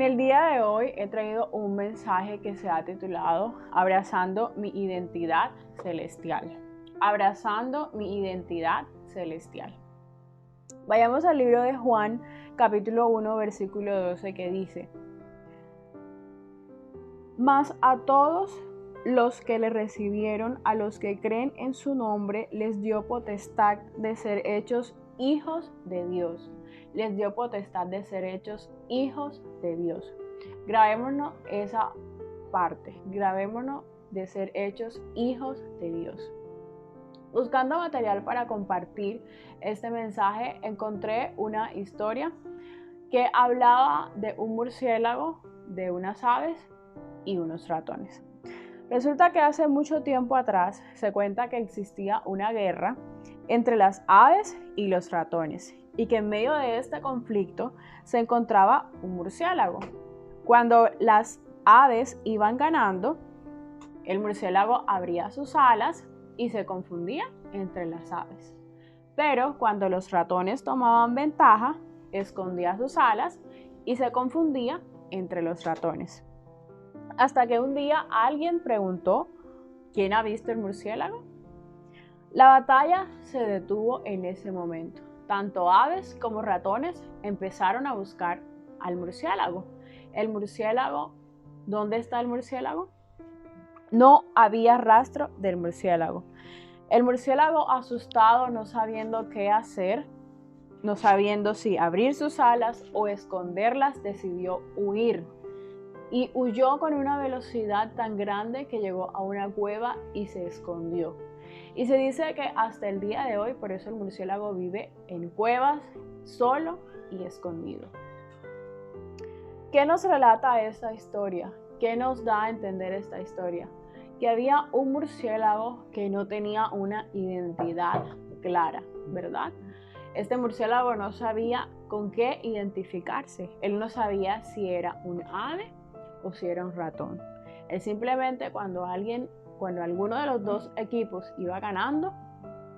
el día de hoy he traído un mensaje que se ha titulado Abrazando mi identidad celestial. Abrazando mi identidad celestial. Vayamos al libro de Juan, capítulo 1, versículo 12, que dice: Mas a todos los que le recibieron, a los que creen en su nombre, les dio potestad de ser hechos hijos de Dios. Les dio potestad de ser hechos hijos de Dios. Grabémonos esa parte, grabémonos de ser hechos hijos de Dios. Buscando material para compartir este mensaje, encontré una historia que hablaba de un murciélago, de unas aves y unos ratones. Resulta que hace mucho tiempo atrás se cuenta que existía una guerra entre las aves y los ratones y que en medio de este conflicto se encontraba un murciélago. Cuando las aves iban ganando, el murciélago abría sus alas y se confundía entre las aves. Pero cuando los ratones tomaban ventaja, escondía sus alas y se confundía entre los ratones. Hasta que un día alguien preguntó: ¿quién ha visto el murciélago? La batalla se detuvo en ese momento. Tanto aves como ratones empezaron a buscar al murciélago. El murciélago, ¿dónde está el murciélago? No había rastro del murciélago. El murciélago, asustado, no sabiendo qué hacer, no sabiendo si abrir sus alas o esconderlas, decidió huir. Y huyó con una velocidad tan grande que llegó a una cueva y se escondió. Y se dice que hasta el día de hoy, por eso el murciélago vive en cuevas, solo y escondido. ¿Qué nos relata esta historia? ¿Qué nos da a entender esta historia? Que había un murciélago que no tenía una identidad clara, ¿verdad? Este murciélago no sabía con qué identificarse. Él no sabía si era un ave o si era un ratón. Él simplemente cuando alguno de los dos equipos iba ganando,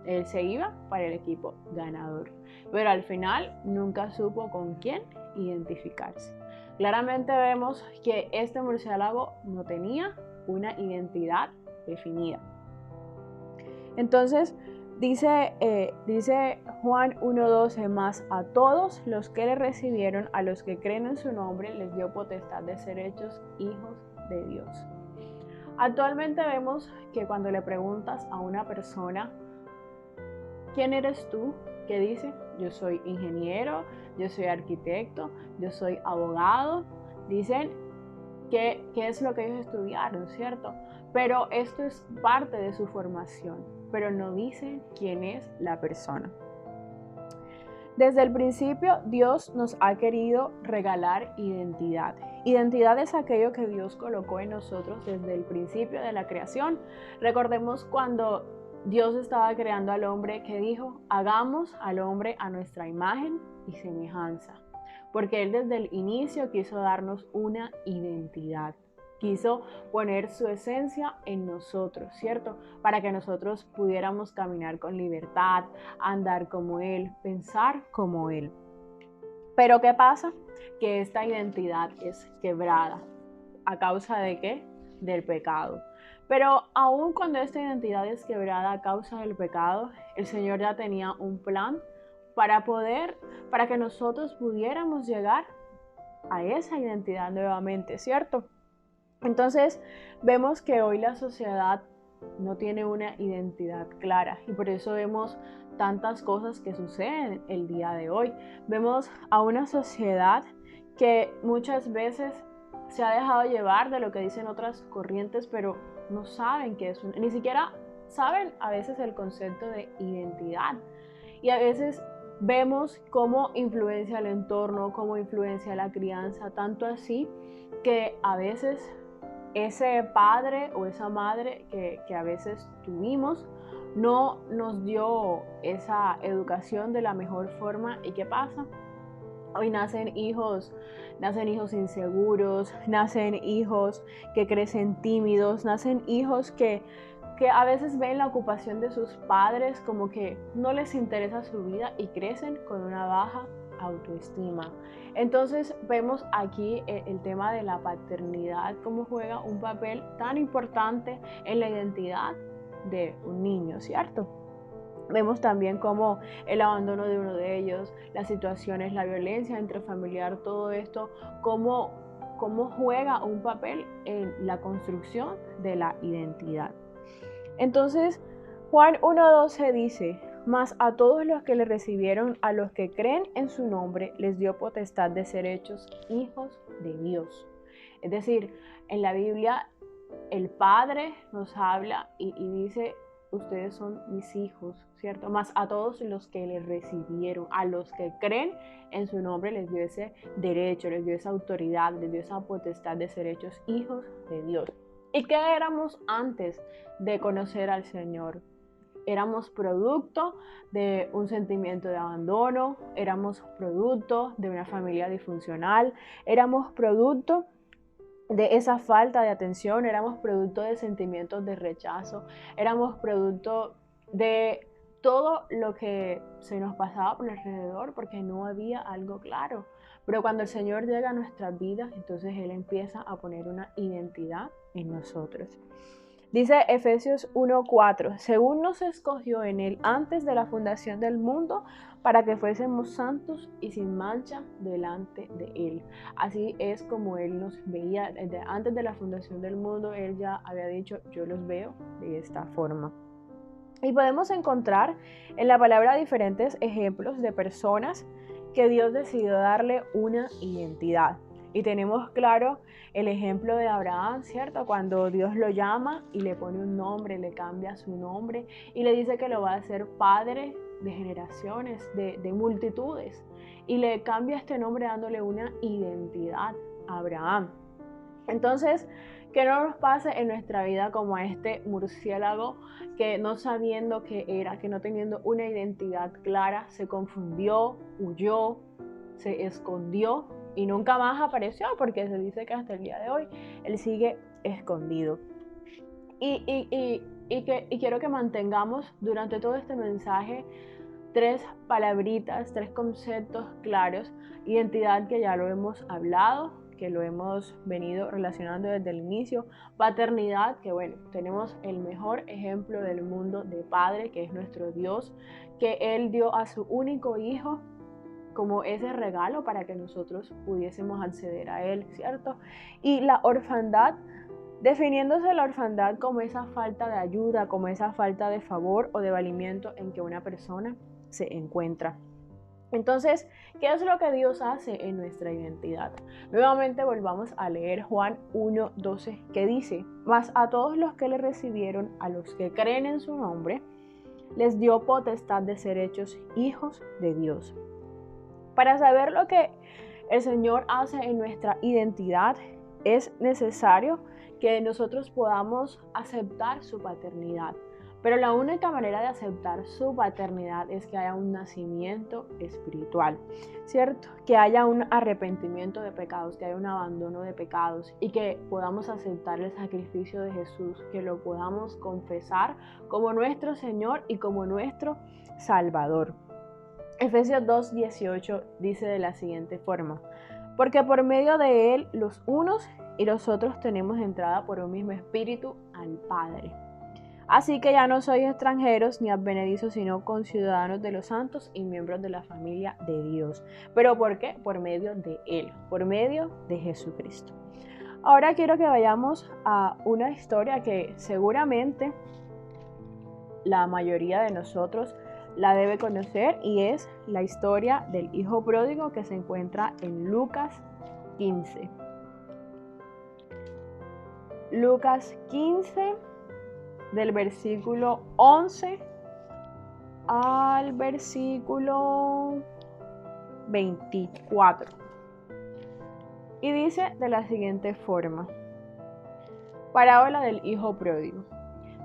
él se iba para el equipo ganador. Pero al final nunca supo con quién identificarse. Claramente vemos que este murciélago no tenía una identidad definida. Entonces dice Juan 1:12, más a todos los que le recibieron, a los que creen en su nombre, les dio potestad de ser hechos hijos de Dios. Actualmente vemos que cuando le preguntas a una persona, ¿quién eres tú? ¿Qué dice? Yo soy ingeniero, yo soy arquitecto, yo soy abogado. Dicen qué es lo que ellos estudiaron, ¿cierto? Pero esto es parte de su formación, pero no dicen quién es la persona. Desde el principio, Dios nos ha querido regalar identidad. Identidad es aquello que Dios colocó en nosotros desde el principio de la creación. Recordemos cuando Dios estaba creando al hombre, que dijo: hagamos al hombre a nuestra imagen y semejanza. Porque Él desde el inicio quiso darnos una identidad. Quiso poner su esencia en nosotros, ¿cierto? Para que nosotros pudiéramos caminar con libertad, andar como Él, pensar como Él. Pero ¿qué pasa? Que esta identidad es quebrada. ¿A causa de qué? Del pecado. Pero aún cuando esta identidad es quebrada a causa del pecado, el Señor ya tenía un plan para que nosotros pudiéramos llegar a esa identidad nuevamente, ¿cierto? Entonces vemos que hoy la sociedad no tiene una identidad clara y por eso vemos tantas cosas que suceden el día de hoy. Vemos a una sociedad que muchas veces se ha dejado llevar de lo que dicen otras corrientes, pero no saben qué es, ni siquiera saben a veces el concepto de identidad. Y a veces vemos cómo influencia el entorno, cómo influencia la crianza, tanto así que a veces ese padre o esa madre que a veces tuvimos no nos dio esa educación de la mejor forma. ¿Y qué pasa? Hoy nacen hijos inseguros, nacen hijos que crecen tímidos, nacen hijos que a veces ven la ocupación de sus padres como que no les interesa su vida y crecen con una baja autoestima. Entonces vemos aquí el tema de la paternidad, cómo juega un papel tan importante en la identidad de un niño, ¿cierto? Vemos también cómo el abandono de uno de ellos, las situaciones, la violencia intrafamiliar, todo esto, cómo juega un papel en la construcción de la identidad. Entonces, Juan 1:12 dice: mas a todos los que le recibieron, a los que creen en su nombre, les dio potestad de ser hechos hijos de Dios. Es decir, en la Biblia el Padre nos habla y dice: ustedes son mis hijos, ¿cierto? Mas a todos los que le recibieron, a los que creen en su nombre, les dio ese derecho, les dio esa autoridad, les dio esa potestad de ser hechos hijos de Dios. ¿Y qué éramos antes de conocer al Señor? Éramos producto de un sentimiento de abandono, éramos producto de una familia disfuncional, éramos producto de esa falta de atención, éramos producto de sentimientos de rechazo, éramos producto de todo lo que se nos pasaba por alrededor porque no había algo claro. Pero cuando el Señor llega a nuestras vidas, entonces Él empieza a poner una identidad en nosotros. Dice Efesios 1:4, según nos escogió en Él antes de la fundación del mundo, para que fuésemos santos y sin mancha delante de Él. Así es como Él nos veía desde antes de la fundación del mundo. Él ya había dicho: yo los veo de esta forma. Y podemos encontrar en la palabra diferentes ejemplos de personas que Dios decidió darle una identidad. Y tenemos claro el ejemplo de Abraham, ¿cierto? Cuando Dios lo llama y le pone un nombre, le cambia su nombre y le dice que lo va a hacer padre de generaciones, de multitudes. Y le cambia este nombre dándole una identidad a Abraham. Entonces, que no nos pase en nuestra vida como a este murciélago que, no sabiendo qué era, que no teniendo una identidad clara, se confundió, huyó, se escondió y nunca más apareció, porque se dice que hasta el día de hoy él sigue escondido. Y quiero que mantengamos durante todo este mensaje 3 palabritas, 3 conceptos claros. Identidad, que ya lo hemos hablado, que lo hemos venido relacionando desde el inicio. Paternidad, que bueno, tenemos el mejor ejemplo del mundo de padre, que es nuestro Dios, que Él dio a su único hijo como ese regalo para que nosotros pudiésemos acceder a Él, ¿cierto? Y la orfandad, definiéndose la orfandad como esa falta de ayuda, como esa falta de favor o de valimiento en que una persona se encuentra. Entonces, ¿qué es lo que Dios hace en nuestra identidad? Nuevamente volvamos a leer Juan 1:12, que dice: mas a todos los que le recibieron, a los que creen en su nombre, les dio potestad de ser hechos hijos de Dios. Para saber lo que el Señor hace en nuestra identidad, es necesario que nosotros podamos aceptar su paternidad. Pero la única manera de aceptar su paternidad es que haya un nacimiento espiritual, ¿cierto? Que haya un arrepentimiento de pecados, que haya un abandono de pecados y que podamos aceptar el sacrificio de Jesús, que lo podamos confesar como nuestro Señor y como nuestro Salvador. Efesios 2:18 dice de la siguiente forma: porque por medio de Él los unos y los otros tenemos entrada por un mismo espíritu al Padre. Así que ya no sois extranjeros ni advenedizos, sino conciudadanos de los santos y miembros de la familia de Dios. ¿Pero por qué? Por medio de Él, por medio de Jesucristo. Ahora quiero que vayamos a una historia que seguramente la mayoría de nosotros la debe conocer, y es la historia del hijo pródigo, que se encuentra en Lucas 15. Lucas 15, del versículo 11 al versículo 24. Y dice de la siguiente forma: parábola del hijo pródigo.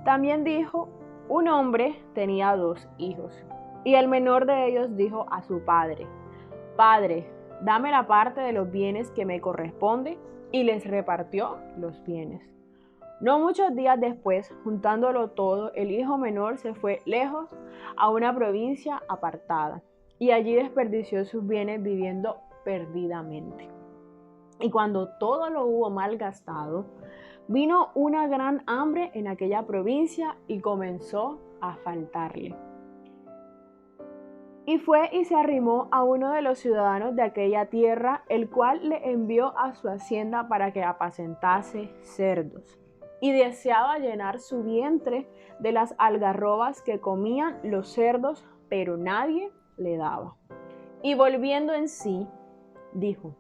También dijo: un hombre tenía 2 hijos, y el menor de ellos dijo a su padre: Padre, dame la parte de los bienes que me corresponde, y les repartió los bienes. No muchos días después, juntándolo todo, el hijo menor se fue lejos a una provincia apartada, y allí desperdició sus bienes viviendo perdidamente. Y cuando todo lo hubo malgastado, vino una gran hambre en aquella provincia y comenzó a faltarle. Y fue y se arrimó a uno de los ciudadanos de aquella tierra, el cual le envió a su hacienda para que apacentase cerdos. Y deseaba llenar su vientre de las algarrobas que comían los cerdos, pero nadie le daba. Y volviendo en sí, dijo: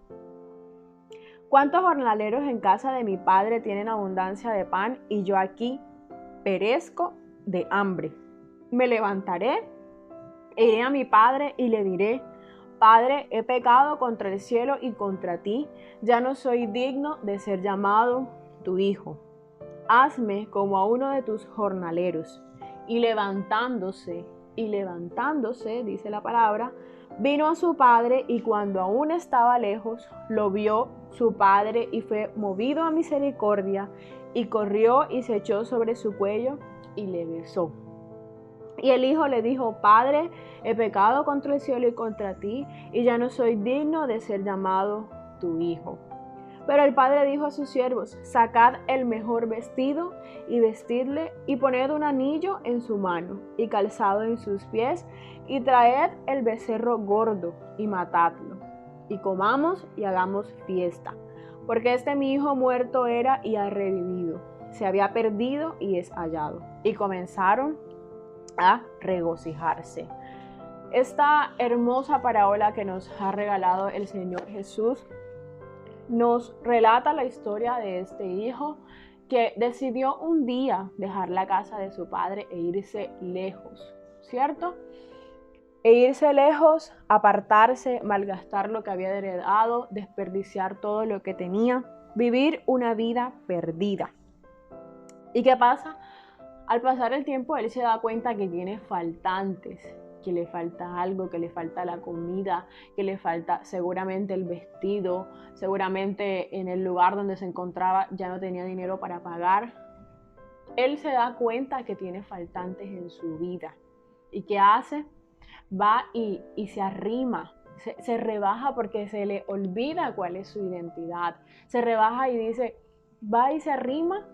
¿cuántos jornaleros en casa de mi padre tienen abundancia de pan y yo aquí perezco de hambre? Me levantaré e iré a mi padre y le diré: Padre, he pecado contra el cielo y contra ti, ya no soy digno de ser llamado tu hijo. Hazme como a uno de tus jornaleros. Y levantándose, dice la palabra, vino a su padre, y cuando aún estaba lejos, lo vio su padre y fue movido a misericordia, y corrió y se echó sobre su cuello y le besó. Y el hijo le dijo: Padre, he pecado contra el cielo y contra ti, y ya no soy digno de ser llamado tu hijo. Pero el padre dijo a sus siervos: sacad el mejor vestido y vestidle, y poned un anillo en su mano y calzado en sus pies, y traed el becerro gordo y matadlo, y comamos y hagamos fiesta, porque este mi hijo muerto era y ha revivido, se había perdido y es hallado. Y comenzaron a regocijarse. Esta hermosa parábola que nos ha regalado el Señor Jesús nos relata la historia de este hijo que decidió un día dejar la casa de su padre e irse lejos, ¿cierto? E irse lejos, apartarse, malgastar lo que había heredado, desperdiciar todo lo que tenía, vivir una vida perdida. ¿Y qué pasa? Al pasar el tiempo, él se da cuenta que tiene faltantes, que le falta algo, que le falta la comida, que le falta seguramente el vestido, seguramente en el lugar donde se encontraba ya no tenía dinero para pagar. Él se da cuenta que tiene faltantes en su vida. ¿Y qué hace? Va y se arrima, se rebaja porque se le olvida cuál es su identidad. Se rebaja y dice, va y se arrima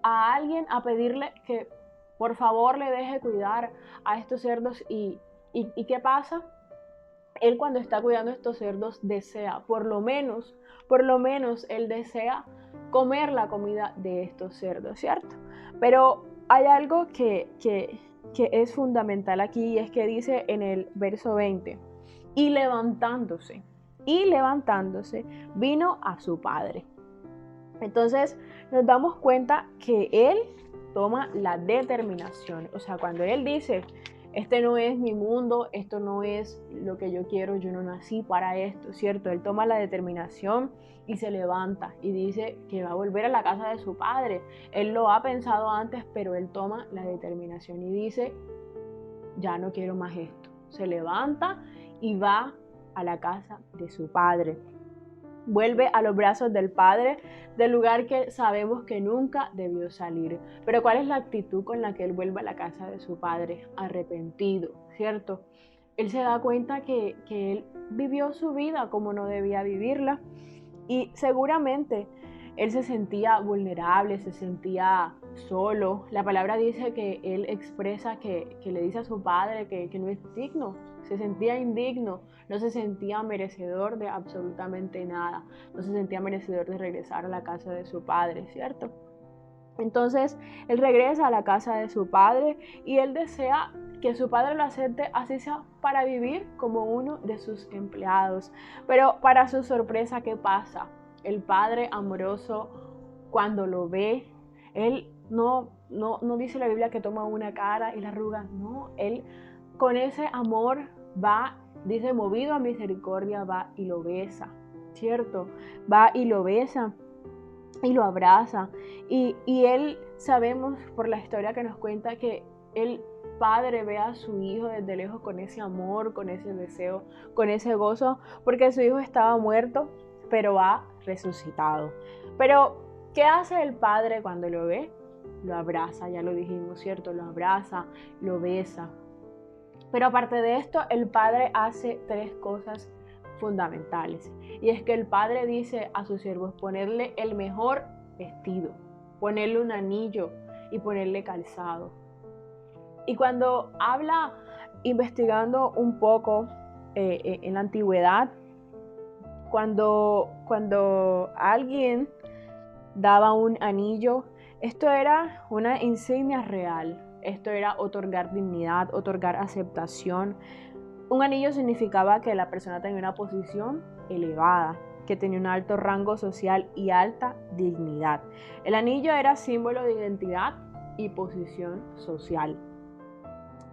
a alguien a pedirle que por favor le deje cuidar a estos cerdos. ¿Y qué pasa? Él, cuando está cuidando a estos cerdos, desea, por lo menos él desea comer la comida de estos cerdos, ¿cierto? Pero hay algo que es fundamental aquí, y es que dice en el verso 20, y levantándose, vino a su padre. Entonces nos damos cuenta que él toma la determinación. O sea, cuando él dice, este no es mi mundo, esto no es lo que yo quiero, yo no nací para esto, ¿cierto? Él toma la determinación y se levanta y dice que va a volver a la casa de su padre. Él lo ha pensado antes, pero él toma la determinación y dice, ya no quiero más esto. Se levanta y va a la casa de su padre. Vuelve a los brazos del Padre, del lugar que sabemos que nunca debió salir. Pero ¿cuál es la actitud con la que él vuelve a la casa de su Padre? Arrepentido, ¿cierto? Él se da cuenta que él vivió su vida como no debía vivirla, y seguramente él se sentía vulnerable, se sentía solo. La palabra dice que él expresa que le dice a su padre que no es digno. Se sentía indigno, no se sentía merecedor de absolutamente nada, no se sentía merecedor de regresar a la casa de su padre, ¿cierto? Entonces él regresa a la casa de su padre y él desea que su padre lo acepte, así sea para vivir como uno de sus empleados. Pero para su sorpresa, ¿qué pasa? El padre amoroso, cuando lo ve, él no dice la Biblia que toma una cara y la arruga, no, él con ese amor va, dice, movido a misericordia, va y lo besa, ¿cierto? Va y lo besa y lo abraza. Y él, sabemos por la historia que nos cuenta, que el padre ve a su hijo desde lejos con ese amor, con ese deseo, con ese gozo, porque su hijo estaba muerto, pero ha resucitado. Pero, ¿qué hace el padre cuando lo ve? Lo abraza, ya lo dijimos, ¿cierto? Lo abraza, lo besa. Pero aparte de esto, el padre hace 3 cosas fundamentales. Y es que el padre dice a sus siervos ponerle el mejor vestido, ponerle un anillo y ponerle calzado. Y cuando habla, investigando un poco en la antigüedad, cuando alguien daba un anillo, esto era una insignia real. Esto era otorgar dignidad, otorgar aceptación. Un anillo significaba que la persona tenía una posición elevada, que tenía un alto rango social y alta dignidad. El anillo era símbolo de identidad y posición social.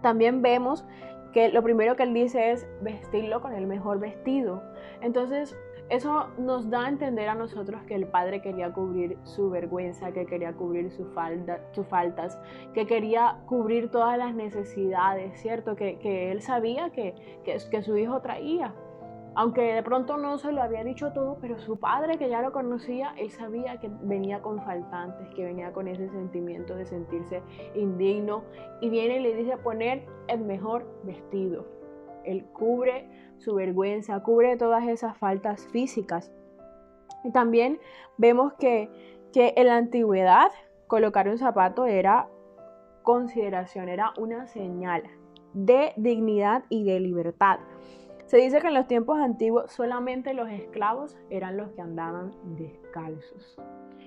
También vemos que lo primero que él dice es vestirlo con el mejor vestido. Entonces, eso nos da a entender a nosotros que el padre quería cubrir su vergüenza, que quería cubrir sus faltas, que quería cubrir todas las necesidades, ¿cierto? Que él sabía que su hijo traía. Aunque de pronto no se lo había dicho todo, pero su padre, que ya lo conocía, él sabía que venía con faltantes, que venía con ese sentimiento de sentirse indigno, y viene y le dice poner el mejor vestido. Él cubre su vergüenza, cubre todas esas faltas físicas. Y también vemos que en la antigüedad colocar un zapato era consideración, era una señal de dignidad y de libertad. Se dice que en los tiempos antiguos solamente los esclavos eran los que andaban descalzos.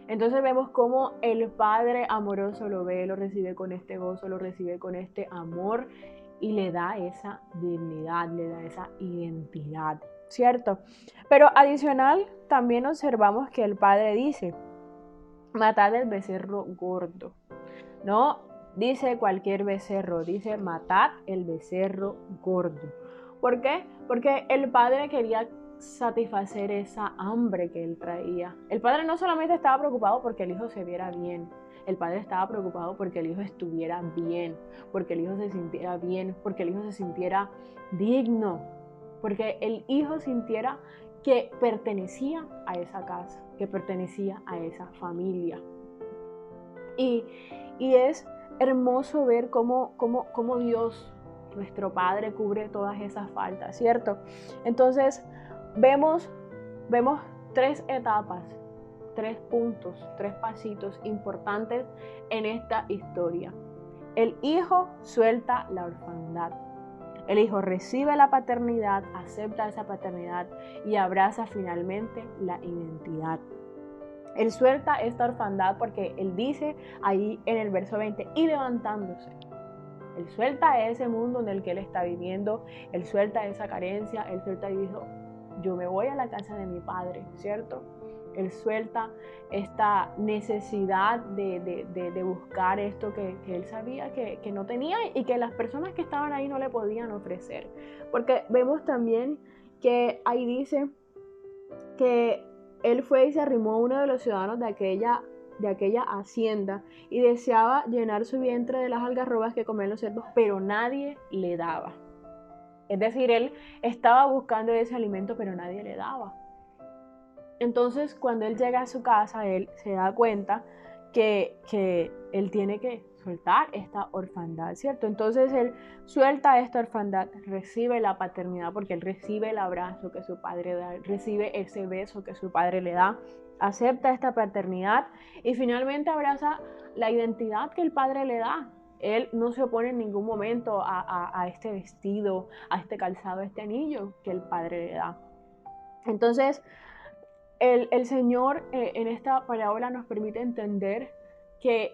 Entonces vemos cómo el Padre amoroso lo ve, lo recibe con este gozo, lo recibe con este amor y le da esa dignidad, le da esa identidad, ¿cierto? Pero adicional también observamos que el Padre dice, matad el becerro gordo, no dice cualquier becerro, dice matad el becerro gordo. ¿Por qué? Porque el padre quería satisfacer esa hambre que él traía. El padre no solamente estaba preocupado porque el hijo se viera bien, el padre estaba preocupado porque el hijo estuviera bien, porque el hijo se sintiera bien, porque el hijo se sintiera digno, porque el hijo sintiera que pertenecía a esa casa, que pertenecía a esa familia. Y es hermoso ver cómo Dios, nuestro Padre, cubre todas esas faltas, ¿cierto? Entonces, vemos 3 etapas, 3 puntos, 3 pasitos importantes en esta historia. El hijo suelta la orfandad. El hijo recibe la paternidad, acepta esa paternidad y abraza finalmente la identidad. Él suelta esta orfandad porque él dice ahí en el verso 20, y levantándose. Él suelta ese mundo en el que él está viviendo, él suelta esa carencia, él suelta y dijo, yo me voy a la casa de mi padre, ¿cierto? Él suelta esta necesidad de buscar esto que él sabía que no tenía y que las personas que estaban ahí no le podían ofrecer. Porque vemos también que ahí dice que él fue y se arrimó a uno de los ciudadanos de aquella hacienda y deseaba llenar su vientre de las algarrobas que comían los cerdos, pero nadie le daba. Es decir, él estaba buscando ese alimento, pero nadie le daba. Entonces, cuando él llega a su casa, él se da cuenta que él tiene que soltar esta orfandad, ¿cierto? Entonces él suelta esta orfandad, recibe la paternidad porque él recibe el abrazo que su padre da, recibe ese beso que su padre le da, acepta esta paternidad y finalmente abraza la identidad que el padre le da. Él no se opone en ningún momento a este vestido, a este calzado, a este anillo que el padre le da. Entonces, el Señor en esta parábola nos permite entender que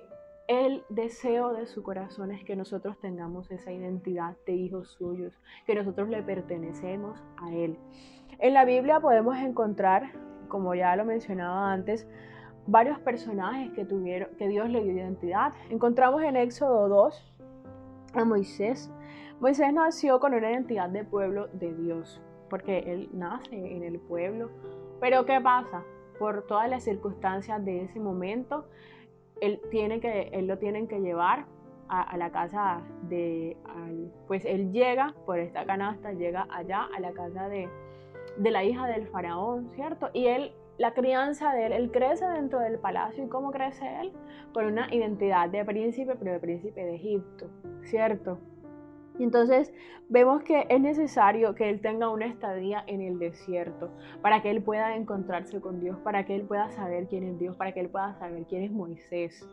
el deseo de su corazón es que nosotros tengamos esa identidad de hijos suyos, que nosotros le pertenecemos a Él. En la Biblia podemos encontrar, como ya lo mencionaba antes, varios personajes que Dios le dio identidad. Encontramos en Éxodo 2 a Moisés. Moisés nació con una identidad de pueblo de Dios, porque él nace en el pueblo. Pero ¿qué pasa? Por todas las circunstancias de ese momento, él lo tienen que llevar a la casa pues él llega por esta canasta, llega allá a la casa de la hija del faraón, ¿cierto? Y la crianza de él crece dentro del palacio. ¿Y cómo crece él? Con una identidad de príncipe, pero de príncipe de Egipto, ¿cierto? Y entonces vemos que es necesario que él tenga una estadía en el desierto para que él pueda encontrarse con Dios, para que él pueda saber quién es Dios, para que él pueda saber quién es Moisés,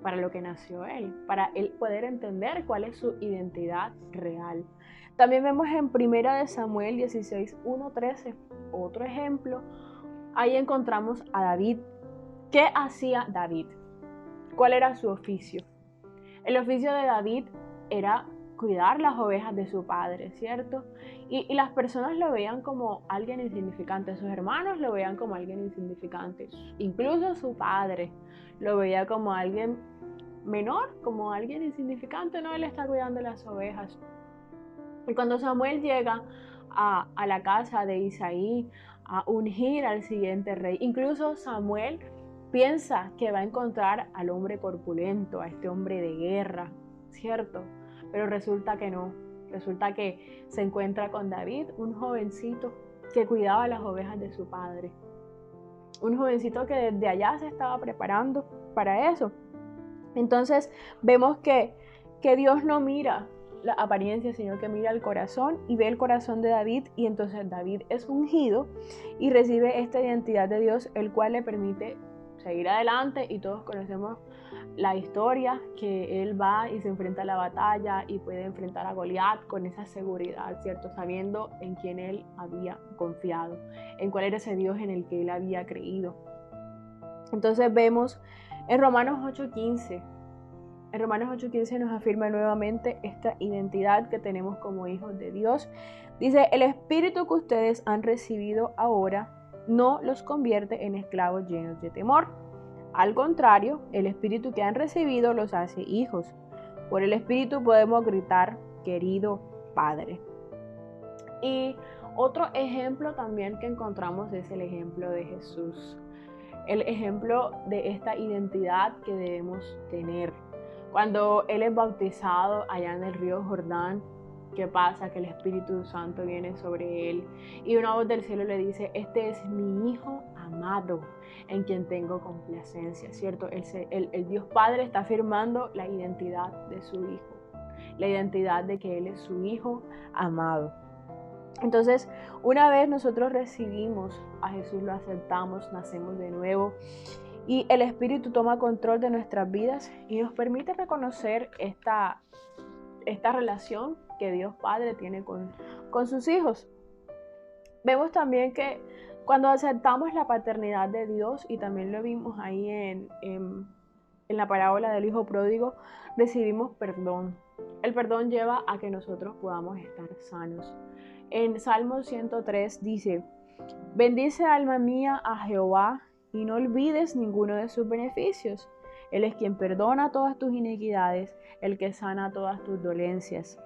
para lo que nació él, para él poder entender cuál es su identidad real. También vemos en 1 Samuel 16, 1, 13, otro ejemplo. Ahí encontramos a David. ¿Qué hacía David? ¿Cuál era su oficio? El oficio de David era cuidar las ovejas de su padre, ¿cierto? Y las personas lo veían como alguien insignificante, sus hermanos lo veían como alguien insignificante, incluso su padre lo veía como alguien menor, como alguien insignificante, no, él está cuidando las ovejas. Y cuando Samuel llega a la casa de Isaí a ungir al siguiente rey, incluso Samuel piensa que va a encontrar al hombre corpulento, a este hombre de guerra, ¿cierto? Pero resulta que no, resulta que se encuentra con David, un jovencito que cuidaba las ovejas de su padre, un jovencito que desde allá se estaba preparando para eso. Entonces vemos que Dios no mira la apariencia, sino que mira el corazón y ve el corazón de David, y entonces David es ungido y recibe esta identidad de Dios, el cual le permite seguir adelante, y todos conocemos la historia, que él va y se enfrenta a la batalla y puede enfrentar a Goliat con esa seguridad, ¿cierto? Sabiendo en quién él había confiado, en cuál era ese Dios en el que él había creído. Entonces vemos en Romanos 8:15, nos afirma nuevamente esta identidad que tenemos como hijos de Dios. Dice, el espíritu que ustedes han recibido ahora no los convierte en esclavos llenos de temor. Al contrario, el espíritu que han recibido los hace hijos. Por el espíritu podemos gritar, querido Padre. Y otro ejemplo también que encontramos es el ejemplo de Jesús. El ejemplo de esta identidad que debemos tener. Cuando Él es bautizado allá en el río Jordán, ¿qué pasa? Que el Espíritu Santo viene sobre Él y una voz del cielo le dice, este es mi Hijo amado, en quien tengo complacencia, ¿cierto? El Dios Padre está afirmando la identidad de su Hijo, la identidad de que Él es su Hijo amado. Entonces, una vez nosotros recibimos a Jesús, lo aceptamos, nacemos de nuevo y el Espíritu toma control de nuestras vidas y nos permite reconocer esta relación que Dios Padre tiene con sus hijos. Vemos también que cuando aceptamos la paternidad de Dios, y también lo vimos ahí en la parábola del Hijo Pródigo, recibimos perdón. El perdón lleva a que nosotros podamos estar sanos. En Salmo 103 dice, bendice alma mía a Jehová y no olvides ninguno de sus beneficios. Él es quien perdona todas tus iniquidades, el que sana todas tus dolencias,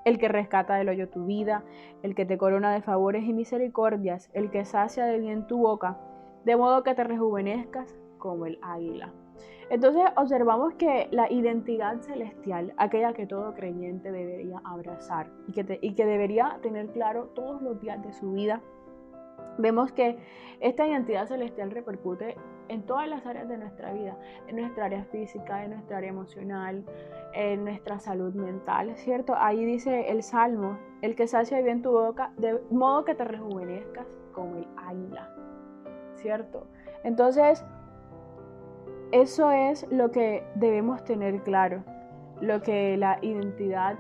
el que rescata del hoyo tu vida, el que te corona de favores y misericordias, el que sacia de bien tu boca, de modo que te rejuvenezcas como el águila. Entonces observamos que la identidad celestial, aquella que todo creyente debería abrazar y que debería tener claro todos los días de su vida, vemos que esta identidad celestial repercute en todas las áreas de nuestra vida, en nuestra área física, en nuestra área emocional, en nuestra salud mental, ¿cierto? Ahí dice el Salmo, el que sacia bien tu boca, de modo que te rejuvenezcas como el águila, ¿cierto? Entonces, eso es lo que debemos tener claro, lo que la identidad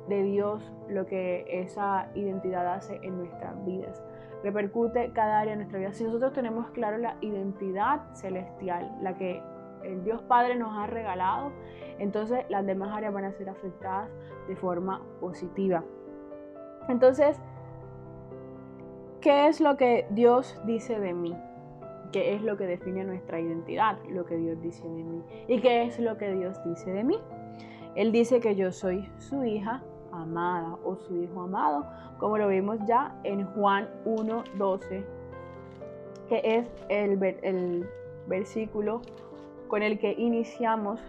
de Dios, lo que esa identidad hace en nuestras vidas. Repercute cada área de nuestra vida. Si nosotros tenemos claro la identidad celestial, la que el Dios Padre nos ha regalado, entonces las demás áreas van a ser afectadas de forma positiva. Entonces, ¿qué es lo que Dios dice de mí? ¿Qué es lo que define nuestra identidad? Lo que Dios dice de mí. ¿Y qué es lo que Dios dice de mí? Él dice que yo soy su hija amada o su hijo amado, como lo vimos ya en Juan 1:12, que es el versículo con el que iniciamos,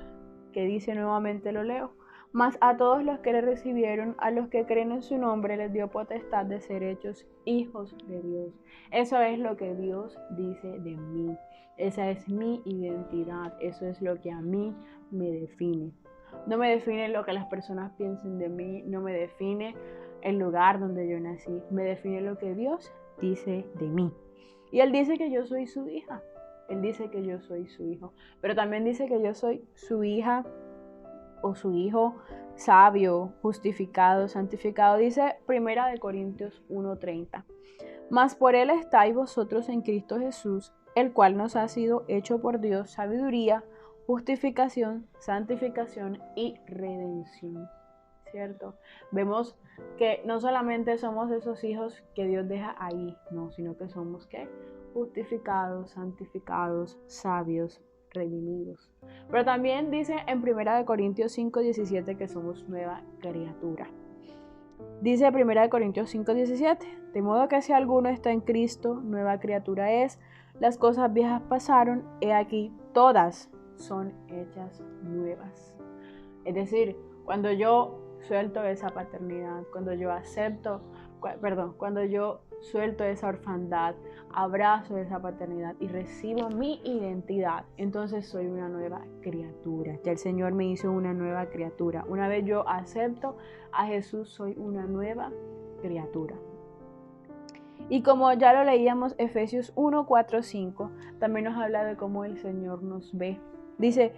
que dice, nuevamente lo leo, mas a todos los que le recibieron, a los que creen en su nombre, les dio potestad de ser hechos hijos de Dios. Eso es lo que Dios dice de mí. Esa es mi identidad. Eso es lo que a mí me define. No me define lo que las personas piensen de mí, no me define el lugar donde yo nací, me define lo que Dios dice de mí. Y Él dice que yo soy su hija, Él dice que yo soy su hijo, pero también dice que yo soy su hija o su hijo sabio, justificado, santificado. Dice 1 Corintios 1:30. Mas por Él estáis vosotros en Cristo Jesús, el cual nos ha sido hecho por Dios sabiduría, justificación, santificación y redención. ¿Cierto? Vemos que no solamente somos esos hijos que Dios deja ahí, no, sino que somos ¿qué? Justificados, santificados, sabios, redimidos. Pero también dice en 1 Corintios 5:17 que somos nueva criatura. Dice 1 Corintios 5:17, de modo que si alguno está en Cristo, nueva criatura es, las cosas viejas pasaron, he aquí, todas son hechas nuevas. Es decir, cuando yo suelto esa paternidad, cuando yo suelto esa orfandad, abrazo esa paternidad y recibo mi identidad, entonces soy una nueva criatura. Ya el Señor me hizo una nueva criatura. Una vez yo acepto a Jesús, soy una nueva criatura. Y como ya lo leíamos, Efesios 1:4-5, también nos habla de cómo el Señor nos ve. Dice,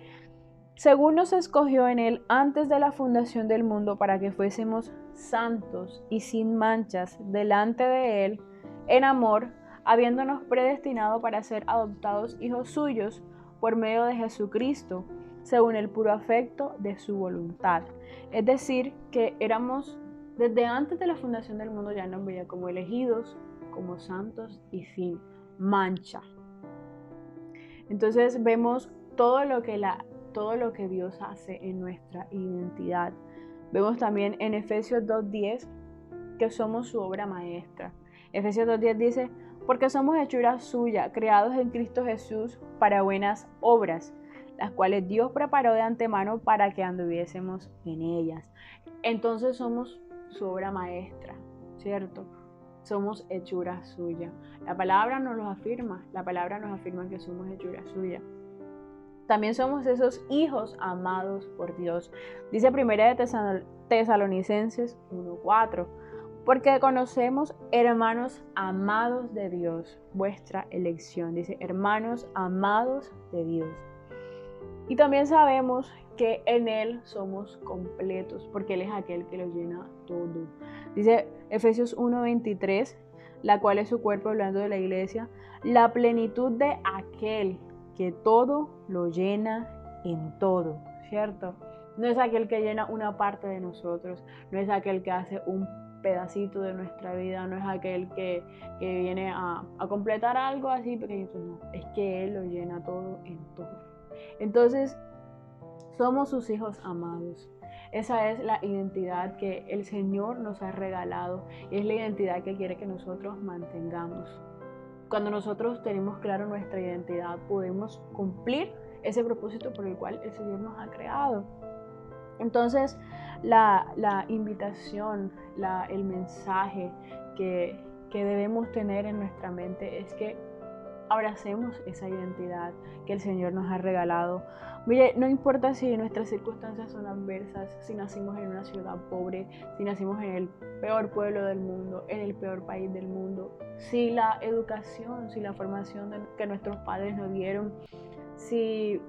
según nos escogió en Él antes de la fundación del mundo para que fuésemos santos y sin manchas delante de Él, en amor, habiéndonos predestinado para ser adoptados hijos suyos por medio de Jesucristo, según el puro afecto de su voluntad. Es decir, que éramos, desde antes de la fundación del mundo ya nos veía como elegidos, como santos y sin mancha. Entonces vemos todo lo que Dios hace en nuestra identidad. Vemos también en Efesios 2:10 que somos su obra maestra. Efesios 2:10 dice, porque somos hechura suya, creados en Cristo Jesús para buenas obras, las cuales Dios preparó de antemano para que anduviésemos en ellas. Entonces somos su obra maestra, ¿cierto? Somos hechura suya. La palabra nos lo afirma, que somos hechura suya. También somos esos hijos amados por Dios. Dice 1 Tesalonicenses 1:4, porque conocemos, hermanos amados de Dios, vuestra elección. Dice, hermanos amados de Dios. Y también sabemos que en Él somos completos, porque Él es aquel que lo llena todo. Dice Efesios 1:23, la cual es su cuerpo, hablando de la iglesia, la plenitud de aquel que todo lo llena en todo, ¿cierto? No es aquel que llena una parte de nosotros, no es aquel que hace un pedacito de nuestra vida, no es aquel que viene a completar algo así pequeñito, no, es que Él lo llena todo en todo. Entonces, somos sus hijos amados. Esa es la identidad que el Señor nos ha regalado, es la identidad que quiere que nosotros mantengamos. Cuando nosotros tenemos claro nuestra identidad, podemos cumplir ese propósito por el cual el Señor nos ha creado. Entonces, la invitación, el mensaje que debemos tener en nuestra mente es que abracemos esa identidad que el Señor nos ha regalado. Mire, no importa si nuestras circunstancias son adversas, si nacimos en una ciudad pobre, si nacimos en el peor pueblo del mundo, en el peor país del mundo, si la educación, si la formación que nuestros padres nos dieron, si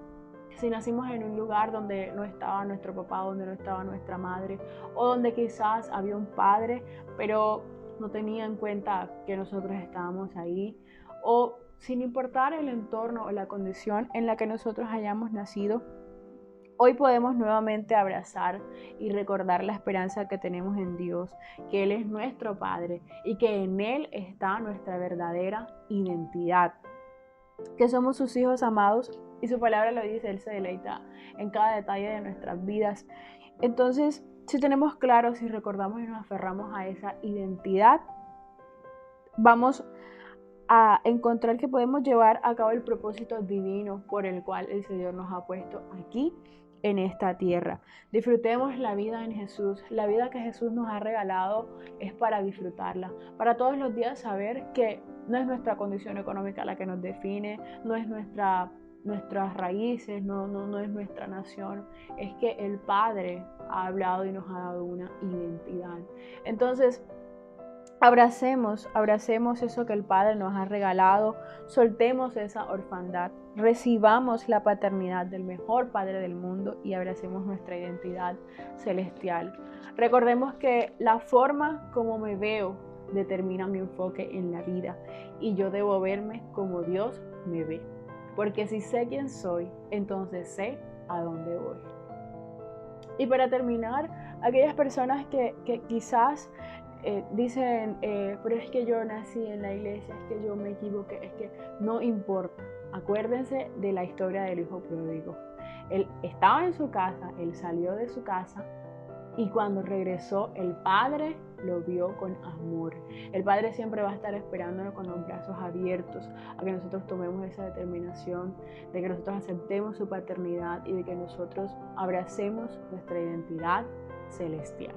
nacimos en un lugar donde no estaba nuestro papá, donde no estaba nuestra madre, o donde quizás había un padre, pero no tenía en cuenta que nosotros estábamos ahí, o sin importar el entorno o la condición en la que nosotros hayamos nacido, hoy podemos nuevamente abrazar y recordar la esperanza que tenemos en Dios, que Él es nuestro Padre y que en Él está nuestra verdadera identidad, que somos sus hijos amados y su palabra lo dice, Él se deleita en cada detalle de nuestras vidas. Entonces, si tenemos claro, si recordamos y nos aferramos a esa identidad, vamos a encontrar que podemos llevar a cabo el propósito divino por el cual el Señor nos ha puesto aquí en esta tierra. Disfrutemos la vida en Jesús. La vida que Jesús nos ha regalado es para disfrutarla, para todos los días saber que no es nuestra condición económica la que nos define, no es nuestra nuestras raíces, no es nuestra nación, es que el Padre ha hablado y nos ha dado una identidad. Entonces, abracemos eso que el Padre nos ha regalado, soltemos esa orfandad, recibamos la paternidad del mejor Padre del mundo y abracemos nuestra identidad celestial. Recordemos que la forma como me veo determina mi enfoque en la vida y yo debo verme como Dios me ve. Porque si sé quién soy, entonces sé a dónde voy. Y para terminar, aquellas personas que quizás dicen, pero es que yo nací en la iglesia, es que yo me equivoqué, es que no importa. Acuérdense de la historia del hijo pródigo. Él estaba en su casa, él salió de su casa y cuando regresó el Padre lo vio con amor. El Padre siempre va a estar esperándonos con los brazos abiertos a que nosotros tomemos esa determinación, de que nosotros aceptemos su paternidad y de que nosotros abracemos nuestra identidad celestial.